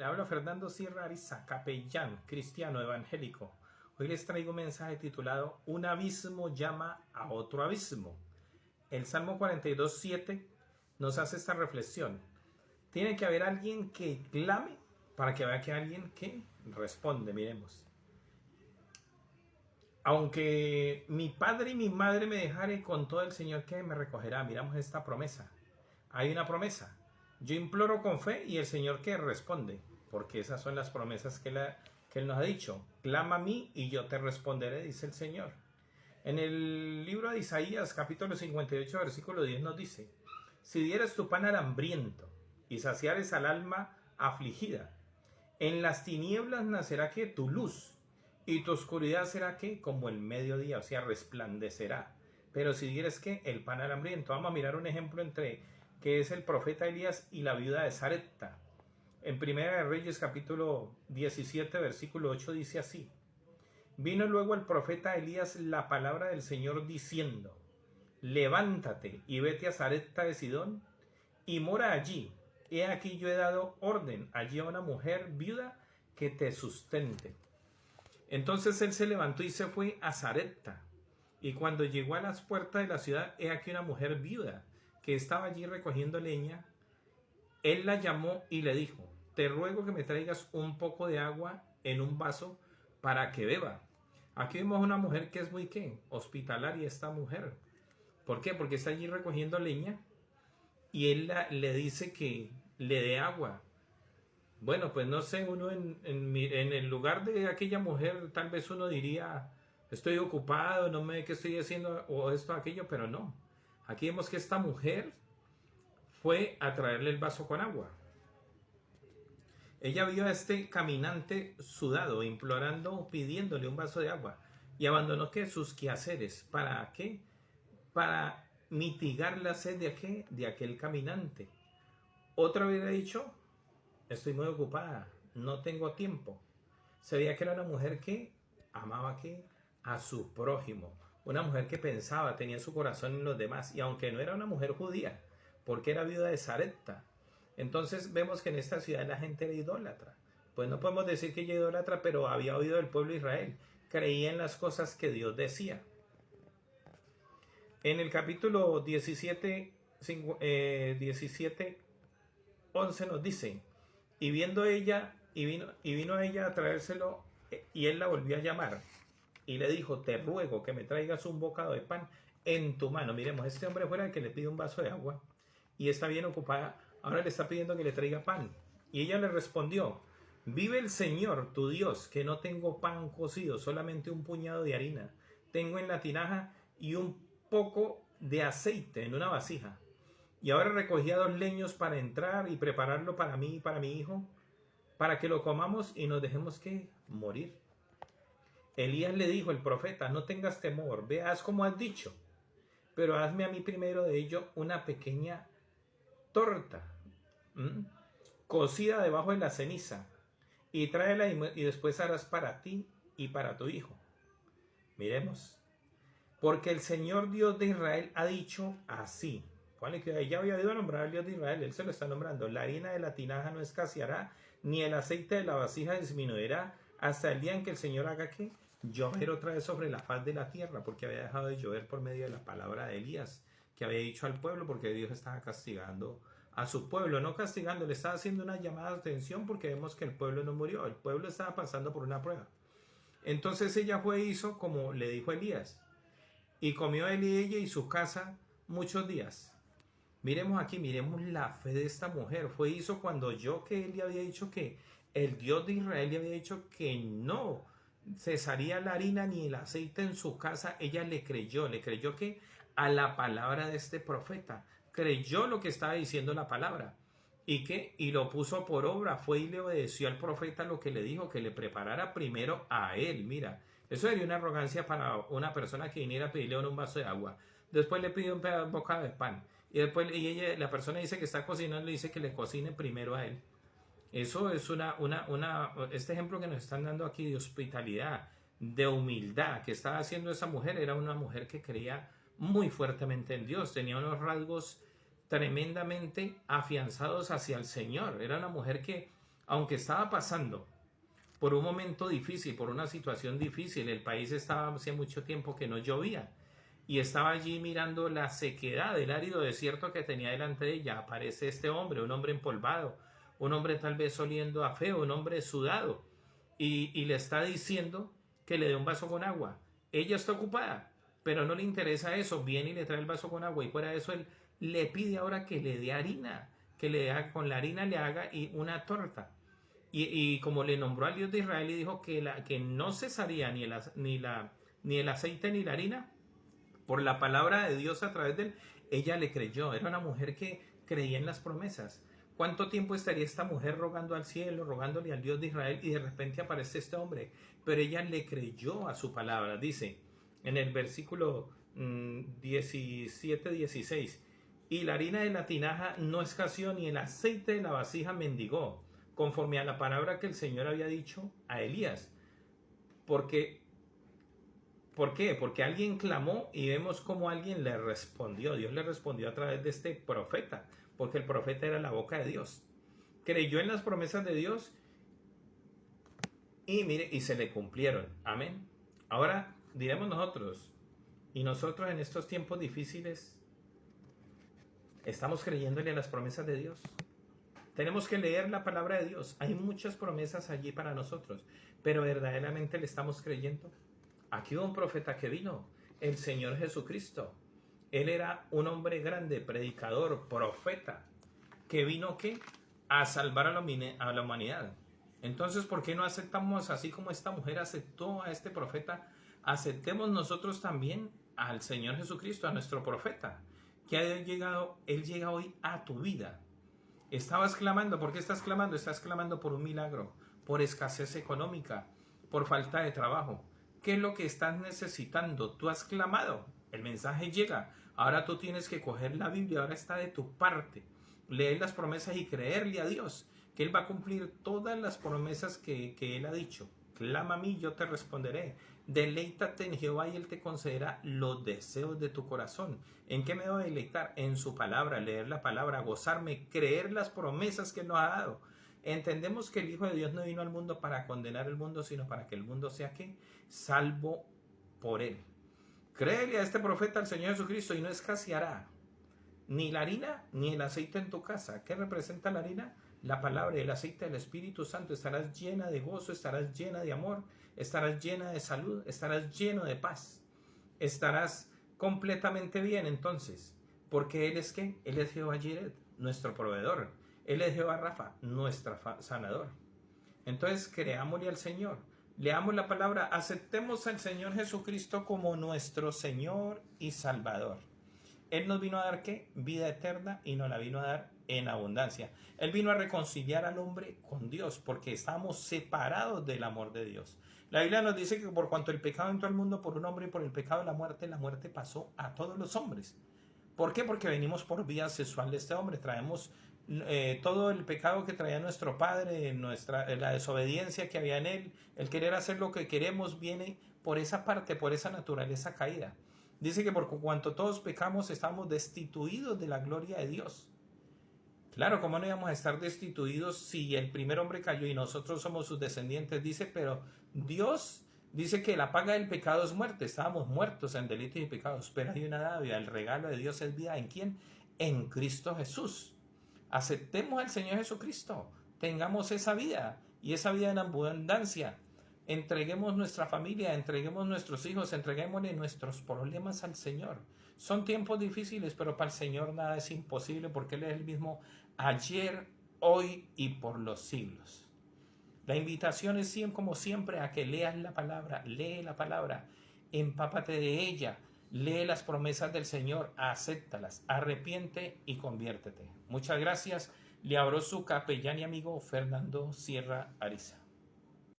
Le habla Fernando Sierra Ariza, capellán cristiano evangélico. Hoy les traigo un mensaje titulado Un abismo llama a otro abismo. El Salmo 42:7 nos hace esta reflexión. Tiene que haber alguien que clame para que vea que alguien que responde. Miremos. Aunque mi padre y mi madre me dejaren, con todo el Señor que me recogerá. Miramos esta promesa. Hay una promesa. Yo imploro con fe y el Señor que responde, porque esas son las promesas que Él nos ha dicho. Clama a mí y yo te responderé, dice el Señor. En el libro de Isaías, capítulo 58, versículo 10 nos dice: si dieras tu pan al hambriento y saciares al alma afligida, en las tinieblas nacerá que tu luz, y tu oscuridad será que como el mediodía, o sea, resplandecerá. Pero si dieres que el pan al hambriento, vamos a mirar un ejemplo entre que es el profeta Elías y la viuda de Sarepta. En Primera de Reyes, capítulo 17, versículo 8, dice así: vino luego al profeta Elías la palabra del Señor diciendo: levántate y vete a Sarepta de Sidón y mora allí. He aquí yo he dado orden allí a una mujer viuda que te sustente. Entonces él se levantó y se fue a Sarepta. Y cuando llegó a las puertas de la ciudad, he aquí una mujer viuda que estaba allí recogiendo leña. Él la llamó y le dijo: te ruego que me traigas un poco de agua en un vaso para que beba. Aquí vemos una mujer que es muy hospitalaria, esta mujer. ¿Por qué? Porque está allí recogiendo leña y él le dice que le dé agua. Bueno, pues no sé, uno en el lugar de aquella mujer tal vez uno diría: estoy ocupado, no me ve qué estoy haciendo o esto, aquello, pero no. Aquí vemos que esta mujer fue a traerle el vaso con agua. Ella vio a este caminante sudado, implorando, pidiéndole un vaso de agua, y abandonó sus quehaceres. ¿Para qué? Para mitigar la sed de aquel caminante. Otra hubiera dicho: estoy muy ocupada, no tengo tiempo. Se veía que era una mujer que amaba a su prójimo, una mujer que pensaba, tenía su corazón en los demás, y aunque no era una mujer judía, porque era viuda de Sarepta, entonces vemos que en esta ciudad la gente era idólatra. Pues no podemos decir que ella idólatra, pero había oído del pueblo de Israel, creía en las cosas que Dios decía. En el capítulo 17, 11 nos dice: y viendo ella, y vino a ella a traérselo, y él la volvió a llamar y le dijo: te ruego que me traigas un bocado de pan en tu mano. Miremos, este hombre fuera el que le pide un vaso de agua y está bien ocupada, ahora le está pidiendo que le traiga pan. Y ella le respondió: vive el Señor tu Dios, que no tengo pan cocido, solamente un puñado de harina tengo en la tinaja y un poco de aceite en una vasija. Y ahora recogía 2 leños para entrar y prepararlo para mí y para mi hijo, para que lo comamos y nos dejemos morir. Elías le dijo, el profeta: no tengas temor, ve, haz como has dicho, pero hazme a mí primero de ello una pequeña torta, cocida debajo de la ceniza, y tráela y después harás para ti y para tu hijo. Miremos, porque el Señor Dios de Israel ha dicho así. Ponle que ella había oído nombrar al Dios de Israel, él se lo está nombrando: la harina de la tinaja no escaseará, ni el aceite de la vasija disminuirá, hasta el día en que el Señor haga llover otra vez sobre la faz de la tierra, porque había dejado de llover por medio de la palabra de Elías, que había dicho al pueblo, porque Dios estaba castigando a su pueblo, no castigando, le estaba haciendo una llamada de atención, porque vemos que el pueblo no murió, el pueblo estaba pasando por una prueba. Entonces ella fue e hizo como le dijo Elías, y comió él y ella y su casa muchos días. Miremos aquí, miremos la fe de esta mujer. Fue hizo cuando oyó que él le había dicho que el Dios de Israel le había dicho que no cesaría la harina ni el aceite en su casa. Ella le creyó que a la palabra de este profeta, creyó lo que estaba diciendo la palabra y lo puso por obra. Fue y le obedeció al profeta lo que le dijo, que le preparara primero a él. Mira, eso sería una arrogancia para una persona que viniera a pedirle un vaso de agua, después le pide un bocado de pan, y después la persona dice que está cocinando, le dice que le cocine primero a él. Eso es este ejemplo que nos están dando aquí de hospitalidad, de humildad, que estaba haciendo esa mujer. Era una mujer que creía muy fuertemente en Dios, tenía unos rasgos tremendamente afianzados hacia el Señor. Era una mujer que aunque estaba pasando por un momento difícil, por una situación difícil, el país estaba hace mucho tiempo que no llovía y estaba allí mirando la sequedad, el árido desierto que tenía delante de ella. Aparece este hombre, un hombre empolvado, un hombre tal vez oliendo a feo, un hombre sudado, y le está diciendo que le dé un vaso con agua. Ella está ocupada, pero no le interesa eso, viene y le trae el vaso con agua, y fuera de eso él le pide ahora que le dé harina, que le haga, con la harina le haga una torta. Y como le nombró al Dios de Israel y dijo que no cesaría ni el aceite ni la harina, por la palabra de Dios a través de él, ella le creyó. Era una mujer que creía en las promesas. ¿Cuánto tiempo estaría esta mujer rogando al cielo, rogándole al Dios de Israel, y de repente aparece este hombre? Pero ella le creyó a su palabra. Dice en el versículo 17-16, y la harina de la tinaja no escaseó, ni el aceite de la vasija mendigó, conforme a la palabra que el Señor había dicho a Elías. ¿Por qué? Porque alguien clamó y vemos cómo alguien le respondió. Dios le respondió a través de este profeta, porque el profeta era la boca de Dios. Creyó en las promesas de Dios y mire, y se le cumplieron. Amén. Ahora diremos nosotros, y nosotros en estos tiempos difíciles, ¿estamos creyéndole a las promesas de Dios? Tenemos que leer la palabra de Dios. Hay muchas promesas allí para nosotros, pero ¿verdaderamente le estamos creyendo? Aquí hubo un profeta que vino, el Señor Jesucristo. Él era un hombre grande, predicador, profeta, que vino ¿qué? A salvar a la humanidad. Entonces, ¿por qué no aceptamos, así como esta mujer aceptó a este profeta, aceptemos nosotros también al Señor Jesucristo, a nuestro profeta, que Él llega hoy a tu vida? Estabas clamando, ¿por qué estás clamando? Estás clamando por un milagro, por escasez económica, por falta de trabajo. ¿Qué es lo que estás necesitando? Tú has clamado, el mensaje llega. Ahora tú tienes que coger la Biblia, ahora está de tu parte. Leer las promesas y creerle a Dios, que Él va a cumplir todas las promesas que Él ha dicho. Clama a mí, yo te responderé. Deleítate en Jehová y Él te concederá los deseos de tu corazón. ¿En qué me voy a deleitar? En su palabra, leer la palabra, gozarme, creer las promesas que Él nos ha dado. Entendemos que el Hijo de Dios no vino al mundo para condenar el mundo, sino para que el mundo sea ¿qué? Salvo por Él. Créele a este profeta, al Señor Jesucristo, y no escaseará ni la harina ni el aceite en tu casa. ¿Qué representa la harina? La palabra y el aceite del Espíritu Santo. Estarás llena de gozo, estarás llena de amor, estarás llena de salud, estarás lleno de paz. Estarás completamente bien entonces, porque Él es ¿qué? Él es Jehová Jireh, nuestro proveedor. Él es Jehová Rafa, nuestro sanador. Entonces creámosle al Señor, leamos la palabra, aceptemos al Señor Jesucristo como nuestro Señor y Salvador. Él nos vino a dar ¿qué? Vida eterna, y nos la vino a dar en abundancia. Él vino a reconciliar al hombre con Dios, porque estábamos separados del amor de Dios. La Biblia nos dice que por cuanto el pecado entró al mundo por un hombre, y por el pecado la muerte pasó a todos los hombres. ¿Por qué? Porque venimos por vía sexual de este hombre, traemos todo el pecado que traía nuestro padre, la desobediencia que había en él, el querer hacer lo que queremos, viene por esa parte, por esa naturaleza caída. Dice que por cuanto todos pecamos, estamos destituidos de la gloria de Dios. Claro, ¿cómo no íbamos a estar destituidos si el primer hombre cayó y nosotros somos sus descendientes? Dice, pero Dios dice que la paga del pecado es muerte. Estábamos muertos en delitos y pecados, pero hay una dádiva, el regalo de Dios es vida. ¿En quién? En Cristo Jesús. Aceptemos al Señor Jesucristo, tengamos esa vida, y esa vida en abundancia. Entreguemos nuestra familia, entreguemos nuestros hijos, entreguémosle nuestros problemas al Señor. Son tiempos difíciles, pero para el Señor nada es imposible, porque Él es el mismo ayer, hoy y por los siglos. La invitación es como siempre a que leas la palabra, lee la palabra, empápate de ella, lee las promesas del Señor, acéptalas, arrepiente y conviértete. Muchas gracias. Le habló su capellán y amigo Fernando Sierra Ariza.